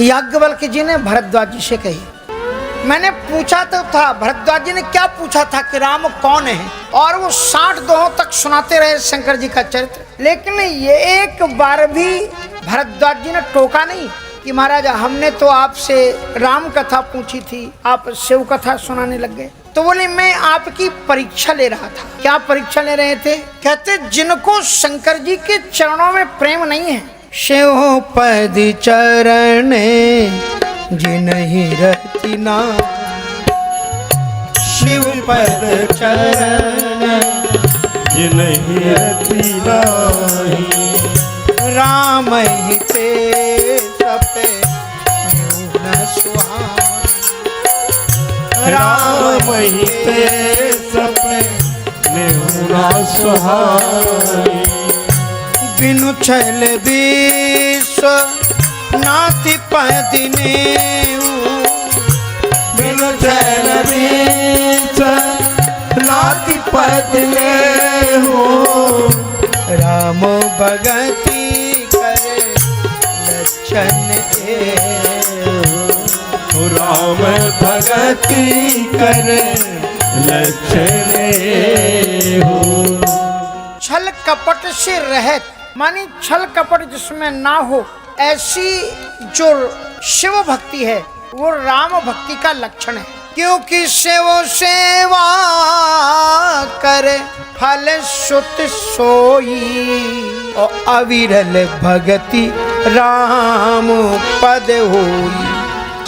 याज्ञवल्क्य जी ने भरद्वाज जी से कही। मैंने पूछा तो था, भरद्वाज जी ने क्या पूछा था कि राम कौन है, और वो 60 दोहों तक सुनाते रहे शंकर जी का चरित्र, लेकिन ये एक बार भी भरद्वाज जी ने टोका नहीं कि महाराज हमने तो आपसे राम कथा पूछी थी, आप शिव कथा सुनाने लग गए। तो बोले मैं आपकी परीक्षा ले रहा था। क्या परीक्षा ले रहे थे? कहते जिनको शंकर जी के चरणों में प्रेम नहीं है, शिव पद चरण जिन्हीं रति ना, शिव पद चरण जिन्हीं रति नाही, राम ही ते सपे न सुहान, राम ही ते सपने न सुहाई, बिनु छल विश्व नाति पदिने, बिनु छल विश्व नाति पदिने हो, राम भगति करे लक्षण राम भगति करे लक्षण हो। छल कपट से रहित, मानी छल कपट जिसमें ना हो, ऐसी जो शिव भक्ति है वो राम भक्ति का लक्षण है। क्योंकि शिव सेवा करे फल सुत सोई, और अविरल भगति राम पद होई।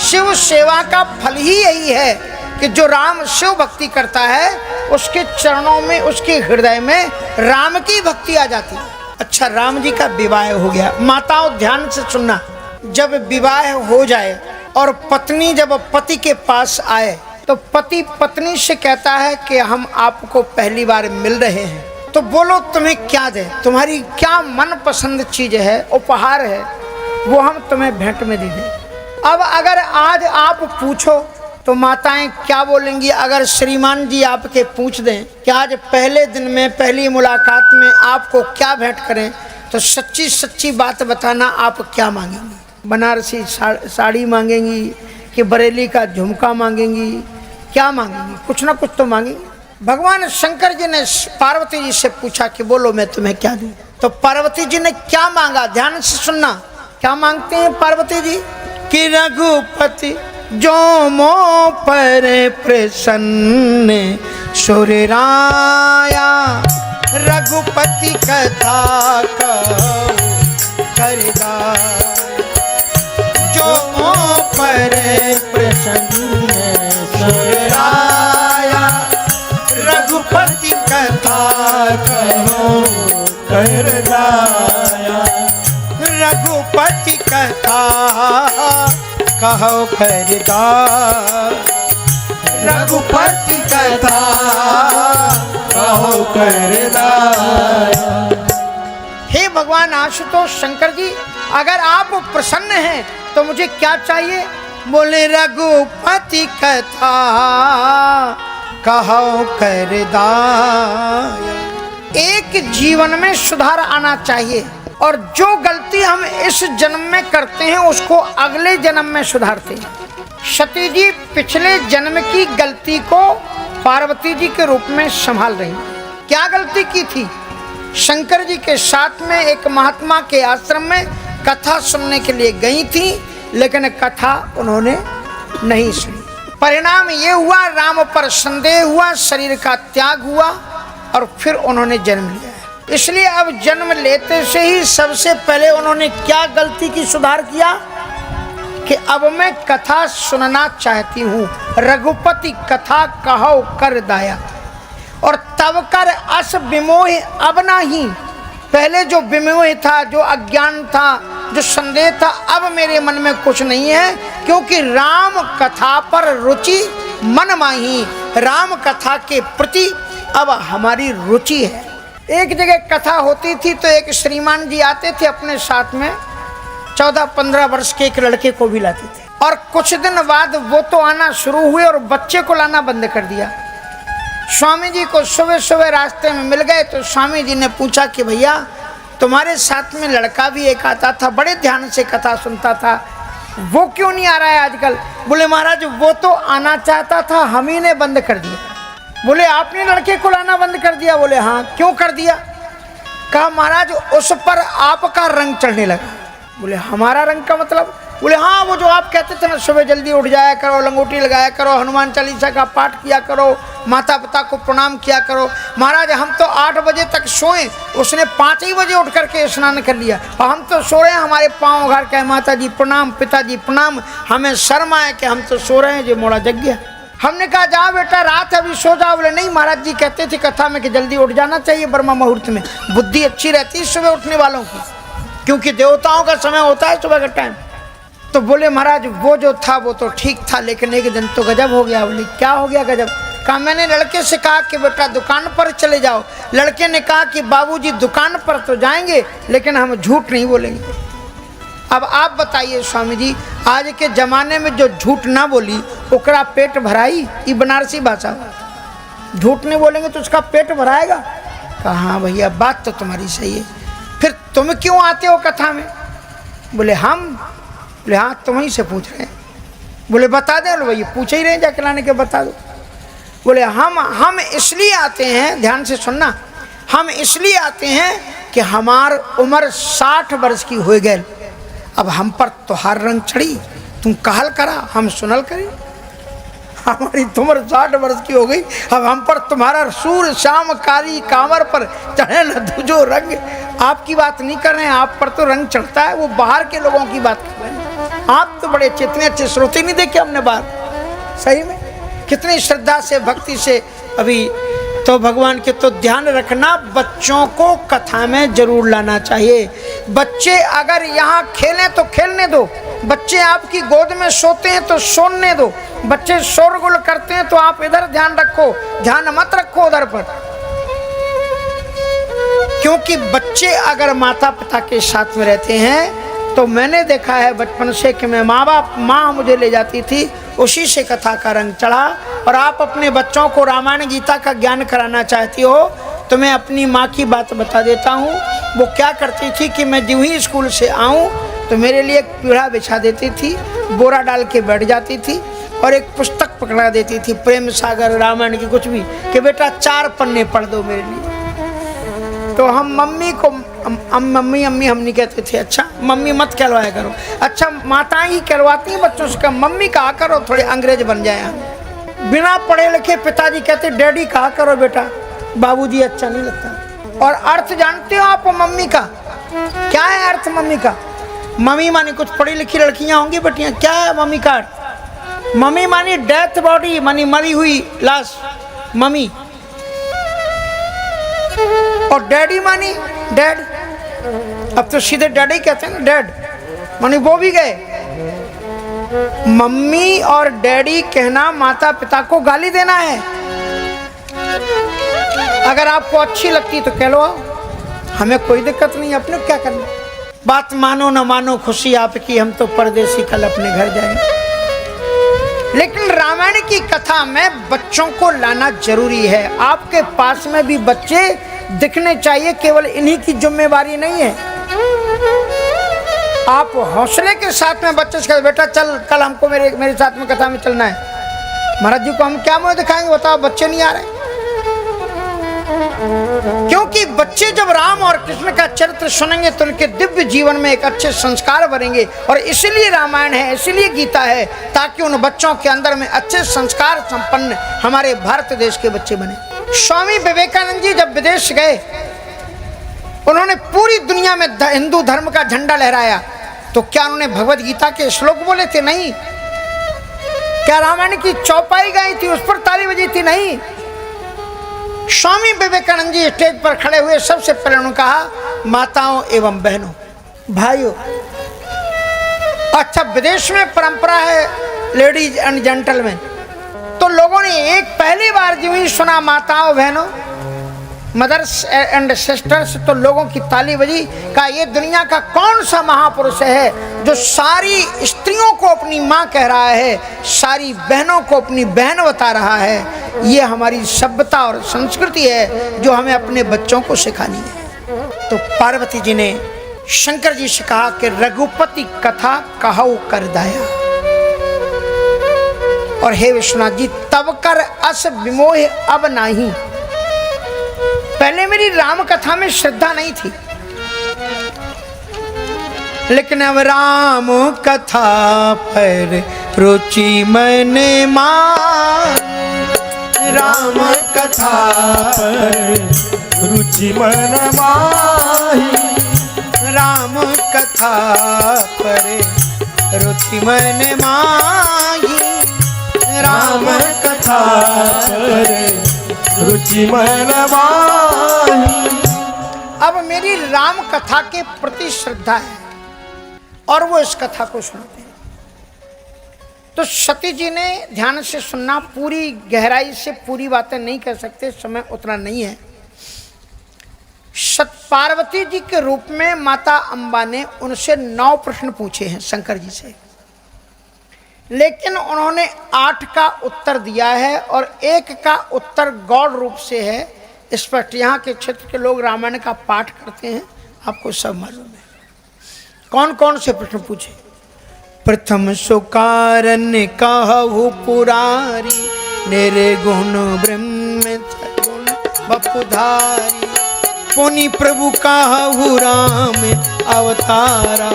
शिव सेवा का फल ही यही है कि जो राम शिव भक्ति करता है उसके चरणों में, उसके हृदय में राम की भक्ति आ जाती है। अच्छा, राम जी का विवाह हो गया। माताओं ध्यान से सुनना, जब विवाह हो जाए और पत्नी जब पति के पास आए तो पति पत्नी से कहता है कि हम आपको पहली बार मिल रहे हैं, तो बोलो तुम्हें क्या दे, तुम्हारी क्या मनपसंद चीज है, उपहार है, वो हम तुम्हें भेंट में दे दें। अब अगर आज आप पूछो तो माताएं क्या बोलेंगी? अगर श्रीमान जी आपके पूछ दें कि आज पहले दिन में, पहली मुलाकात में आपको क्या भेंट करें, तो सच्ची सच्ची बात बताना, आप क्या मांगेंगी? बनारसी साड़ी मांगेंगी कि बरेली का झुमका मांगेंगी? क्या मांगेंगी? कुछ ना कुछ तो मांगेंगी। भगवान शंकर जी ने पार्वती जी से पूछा कि बोलो मैं तुम्हें क्या दूं? तो पार्वती जी ने क्या मांगा? ध्यान से सुनना, क्या मांगते हैं पार्वती जी? कि रघुपति जो मो पर प्रसन्न सुरराया, रघुपति कथा करदा, जो मो पर प्रसन्न सुरराया, रघुपति कथा करदाया, रघुपति कथा कहो करदा, रघुपति कथा कहो करदाया। हे भगवान आशुतोष शंकर जी, अगर आप प्रसन्न हैं तो मुझे क्या चाहिए? बोले रघुपति कथा कहो करदा। एक जीवन में सुधार आना चाहिए, और जो गलती हम इस जन्म में करते हैं उसको अगले जन्म में सुधारते हैं। सती जी पिछले जन्म की गलती को पार्वती जी के रूप में संभाल रही। क्या गलती की थी? शंकर जी के साथ में एक महात्मा के आश्रम में कथा सुनने के लिए गई थी, लेकिन कथा उन्होंने नहीं सुनी। परिणाम ये हुआ, राम पर संदेह हुआ, शरीर का त्याग हुआ, और फिर उन्होंने जन्म लिया। इसलिए अब जन्म लेते से ही सबसे पहले उन्होंने क्या गलती की सुधार किया कि अब मैं कथा सुनना चाहती हूँ, रघुपति कथा कहो कर दाया। और तब कर अस विमोह अब नहीं, पहले जो विमोह था, जो अज्ञान था, जो संदेह था, अब मेरे मन में कुछ नहीं है, क्योंकि राम कथा पर रुचि मन माही, राम कथा के प्रति अब हमारी रुचि है। एक जगह कथा होती थी तो एक श्रीमान जी आते थे, अपने साथ में 14-15 वर्ष के एक लड़के को भी लाते थे, और कुछ दिन बाद वो तो आना शुरू हुए और बच्चे को लाना बंद कर दिया। स्वामी जी को सुबह सुबह रास्ते में मिल गए तो स्वामी जी ने पूछा कि भैया तुम्हारे साथ में लड़का भी एक आता था, बड़े ध्यान से कथा सुनता था, वो क्यों नहीं आ रहा है आजकल? बोले महाराज वो तो आना चाहता था, हम ही ने बंद कर दिया। बोले आपने लड़के को लाना बंद कर दिया? बोले हाँ। क्यों कर दिया? कहा महाराज उस पर आपका रंग चढ़ने लगा। बोले हमारा रंग का मतलब? बोले हाँ, वो जो आप कहते थे ना सुबह जल्दी उठ जाया करो, लंगोटी लगाया करो, हनुमान चालीसा का पाठ किया करो, माता पिता को प्रणाम किया करो। महाराज हम तो 8 बजे तक सोए, उसने 5 ही बजे उठ करके स्नान कर लिया, और हम तो सो रहे हैं, हमारे पाँव घर के माता जी प्रणाम, पिताजी प्रणाम, हमें शर्म आए कि हम तो सो रहे हैं, जो मोड़ा जग गया। हमने कहा जाओ बेटा रात अभी सो जाओ। बोले नहीं महाराज जी कहते थे कथा में कि जल्दी उठ जाना चाहिए ब्रह्म मुहूर्त में, बुद्धि अच्छी रहती है सुबह उठने वालों की, क्योंकि देवताओं का समय होता है सुबह का टाइम। तो बोले महाराज वो जो था वो तो ठीक था, लेकिन एक दिन तो गजब हो गया। बोले क्या हो गया गजब? कहा मैंने लड़के से कहा कि बेटा दुकान पर चले जाओ। लड़के ने कहा कि बाबूजी दुकान पर तो जाएंगे लेकिन हम झूठ नहीं बोलेंगे। अब आप बताइए स्वामी जी, आज के जमाने में जो झूठ ना बोली ओकरा पेट भराई? ये बनारसी भाषा, झूठ नहीं बोलेंगे तो उसका पेट भराएगा? कहा हाँ भैया बात तो तुम्हारी सही है। फिर तुम क्यों आते हो कथा में? बोले हम। बोले हाँ तुम्हीं से पूछ रहे हैं। बोले बता दें? बोले भैया पूछ ही रहे जाके लाने के बता दो। बोले हम इसलिए आते हैं, ध्यान से सुनना, हम इसलिए आते हैं कि हमार उम्र 60 वर्ष की हो गई, अब हम पर तुहार रंग चढ़ी, तुम कहल करा हम सुनल करी। हमारी उम्र 60 वर्ष की हो गई, अब हम पर तुम्हारा सूर श्याम कारी कांवर पर चढ़े न दूजो रंग। आपकी बात नहीं कर रहे हैं, आप पर तो रंग चढ़ता है, वो बाहर के लोगों की बात कर रहे हैं। आप तो बड़े इतने अच्छे श्रोते नहीं देखे हमने बाहर, सही में कितनी श्रद्धा से भक्ति से। अभी तो भगवान के तो ध्यान रखना, बच्चों को कथा में जरूर लाना चाहिए। बच्चे अगर यहाँ खेलें तो खेलने दो, बच्चे आपकी गोद में सोते हैं तो सोने दो, बच्चे शोरगुल करते हैं तो आप इधर ध्यान रखो, ध्यान मत रखो उधर पर। क्योंकि बच्चे अगर माता पिता के साथ में रहते हैं तो मैंने देखा है बचपन से कि मैं माँ मुझे ले जाती थी, उसी से कथा का रंग चढ़ा। और आप अपने बच्चों को रामायण गीता का ज्ञान कराना चाहती हो तो मैं अपनी माँ की बात बता देता हूँ। वो क्या करती थी कि मैं जब ही स्कूल से आऊँ तो मेरे लिए एक पीढ़ा बिछा देती थी, बोरा डाल के बैठ जाती थी और एक पुस्तक पकड़ा देती थी, प्रेम सागर रामायण की कुछ भी, कि बेटा 4 पन्ने पढ़ दो मेरे लिए। तो हम मम्मी को मम्मी अम्मी हम नहीं कहते थे, अच्छा मम्मी मत कहलवाया करो, अच्छा माताएं ही कहलवाती हैं बच्चों से, मम्मी कहा करो, थोड़े अंग्रेज बन जाए। बिना पढ़े लिखे पिताजी कहते डैडी कहा करो बेटा, बाबूजी अच्छा नहीं लगता। और अर्थ जानते हो आप मम्मी का? क्या है अर्थ मम्मी का? मम्मी मानी कुछ पढ़ी लिखी लड़कियां होंगी बेटियां, क्या है मम्मी का अर्थ? मम्मी मानी डेथ बॉडी, मानी मरी हुई लाश मम्मी, और डैडी मानी डैड। अब तो सीधे डैडी कहते हैं ना, डैड मानी वो भी गए। मम्मी और डैडी कहना माता पिता को गाली देना है। अगर आपको अच्छी लगती तो कह लो, हमें कोई दिक्कत नहीं, अपने क्या करना। बात मानो न मानो खुशी आपकी, हम तो परदेसी कल अपने घर जाएंगे। लेकिन रामायण की कथा में बच्चों को लाना जरूरी है। आपके पास में भी बच्चे दिखने चाहिए, केवल इन्हीं की जिम्मेवारी नहीं है। आप हौसले के साथ में बच्चे से कहते बेटा चल कल हमको मेरे साथ में कथा में चलना है। महाराज जी को हम क्या मुँह दिखाएंगे बताओ, बच्चे नहीं आ रहे। क्योंकि बच्चे जब राम और कृष्ण का चरित्र सुनेंगे तो उनके दिव्य जीवन में एक अच्छे संस्कार बनेंगे। और इसलिए रामायण है, इसलिए गीता है, ताकि उन बच्चों के अंदर में अच्छे संस्कार संपन्न हमारे भारत देश के बच्चे बने। स्वामी विवेकानंद जी जब विदेश गए, उन्होंने पूरी दुनिया में हिंदू धर्म का झंडा लहराया। तो क्या उन्होंने भगवत गीता के श्लोक बोले थे? नहीं। क्या रामायण की चौपाई गाई थी, उस पर ताली बजी थी? नहीं। स्वामी विवेकानंद जी स्टेज पर खड़े हुए, सबसे पहले उन्होंने कहा माताओं एवं बहनों, भाइयों। अच्छा, विदेश में परंपरा है लेडीज एंड जेंटलमैन, तो लोगों ने एक पहली बार जो ही सुना माताओं बहनों, मदर्स एंड सिस्टर्स, तो लोगों की ताली बजी। कहा ये दुनिया का कौन सा महापुरुष है जो सारी स्त्रियों को अपनी माँ कह रहा है, सारी बहनों को अपनी बहन बता रहा है। ये हमारी सभ्यता और संस्कृति है जो हमें अपने बच्चों को सिखानी है। तो पार्वती जी ने शंकर जी से कहा कि रघुपति कथा कहौ कर दाया, और हे विश्वनाथ जी तब कर अस विमोह अब नहीं। पहले मेरी राम कथा में श्रद्धा नहीं थी, लेकिन अब राम कथा पर रुचि मैंने मान। राम कथा पर रुचि मन माही, राम कथा पर रुचि मैंने माही। राम कथा पर रुचि मन माही। अब मेरी राम कथा के प्रति श्रद्धा है और वो इस कथा को सुनते हैं। तो सती जी ने ध्यान से सुनना, पूरी गहराई से पूरी बातें नहीं कह सकते, समय उतना नहीं है। पार्वती जी के रूप में माता अंबा ने उनसे 9 प्रश्न पूछे हैं शंकर जी से, लेकिन उन्होंने 8 का उत्तर दिया है और 1 का उत्तर गौड़ रूप से है। स्पष्ट यहाँ के क्षेत्र के लोग रामायण का पाठ करते हैं, आपको सब मालूम है। कौन कौन से प्रश्न पूछे? प्रथम सुकारन कहु पुरारी, निर्गुण ब्रह्म गुण बपुधारी। पुनि प्रभु कहु राम अवतारा,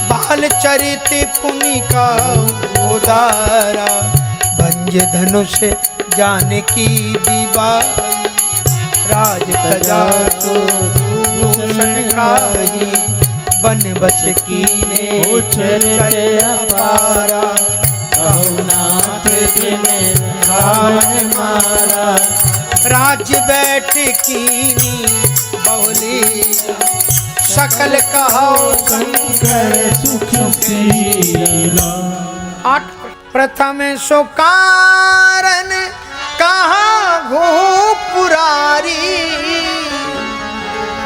बाल चरित पुनि कहु उदारा। भंज धनुष जानकी दिवाई, राज प्रजा को भूषण काही। बन बस कीने चरित अपारा, कहु नाथ जिन रावण मारा। राज बैठ कीनी बहुली, सकल कहो शंकर सुख सीला। 8 प्रथम सुकारन कहा घो पुरारी,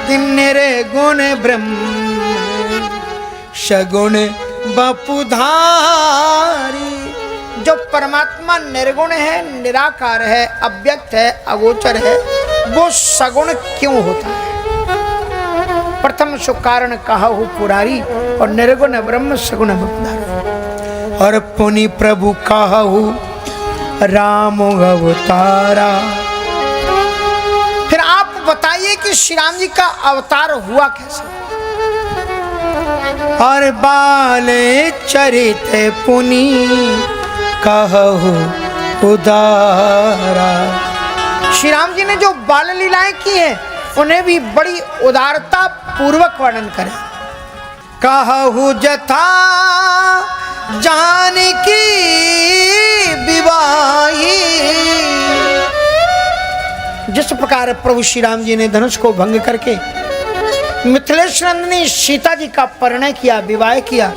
निर्गुण ब्रह्म सगुण बपुधारी। जो परमात्मा निर्गुण है, निराकार है, अव्यक्त है, अगोचर है, वो सगुण क्यों होता है? प्रथम सुकारण कहु पुरारी और निर्गुण ब्रह्म सगुण बपुधारी। और पुनि प्रभु कहु राम अवतारा। फिर आप बताइए कि श्री राम जी का अवतार हुआ कैसे? और बाल चरित पुनि कहु उदारा। श्री राम जी ने जो बाल लीलाएं की हैं उन्हें भी बड़ी उदारता पूर्वक वर्णन करें। कहु जथा जानकी विवाही। जिस प्रकार प्रभु श्री राम जी ने धनुष को भंग करके मिथिलेश नंदिनी सीता जी का परिणय किया, विवाह किया,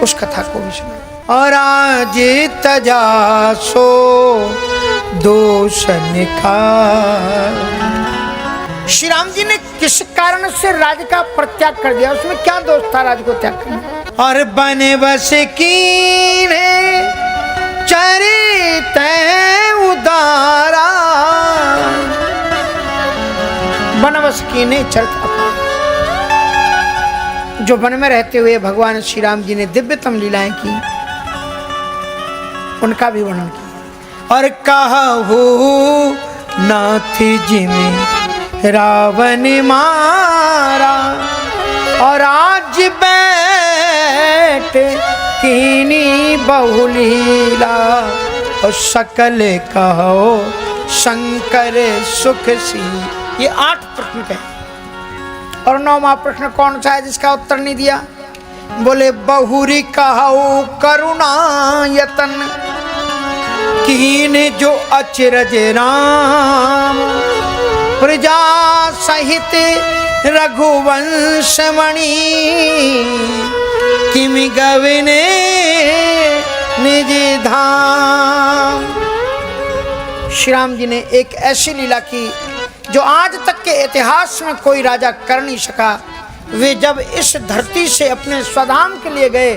उस कथा को भी सुना। और आज तजा सो दोष निकाल। श्री राम जी ने किस कारण से राज का परित्याग कर दिया? उसमें क्या दोष था राज को त्याग करना? और बने बस कीने चरित उदारा। बनवस कीने चरित अपार। जो वन में रहते हुए भगवान श्री राम जी ने दिव्यतम लीलाएं की, उनका भी वर्णन किया। और कहु नाथ जी में रावण मारा। और आज बैठ कीनी बहुलीला। और सकल कहो शंकर सुख सी। ये 8 प्रश्न कहे। और 9वां प्रश्न कौन सा है जिसका उत्तर नहीं दिया? बोले बहुरी कहो करुणा यतन, कीन जो अचरज राम। प्रजा सहित रघुवंश मणि, किमि गविने निज धाम। श्री राम जी ने एक ऐसी लीला की जो आज तक के इतिहास में कोई राजा कर नहीं सका। वे जब इस धरती से अपने स्वधाम के लिए गए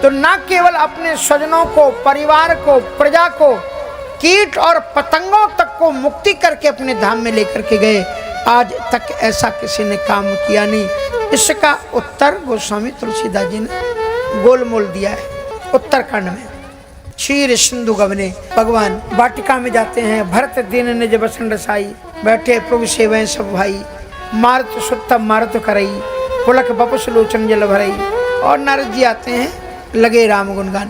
तो न केवल अपने स्वजनों को, परिवार को, प्रजा को, कीट और पतंगों तक को मुक्ति करके अपने धाम में लेकर के गए, आज तक ऐसा किसी ने काम किया नहीं। इसका उत्तर गोस्वामी तुलसीदास जी ने गोलमोल दिया है उत्तरखंड में। क्षीर सिंधु गवने, भगवान वाटिका में जाते हैं। भरत दीन निज बसन रसाई, बैठे प्रभु सेवैं सब भाई। मारुत सुत्तम मारुत करई, पुलक बपुस लोचन जल भरई। और नारद जी आते हैं, लगे राम गुणगान।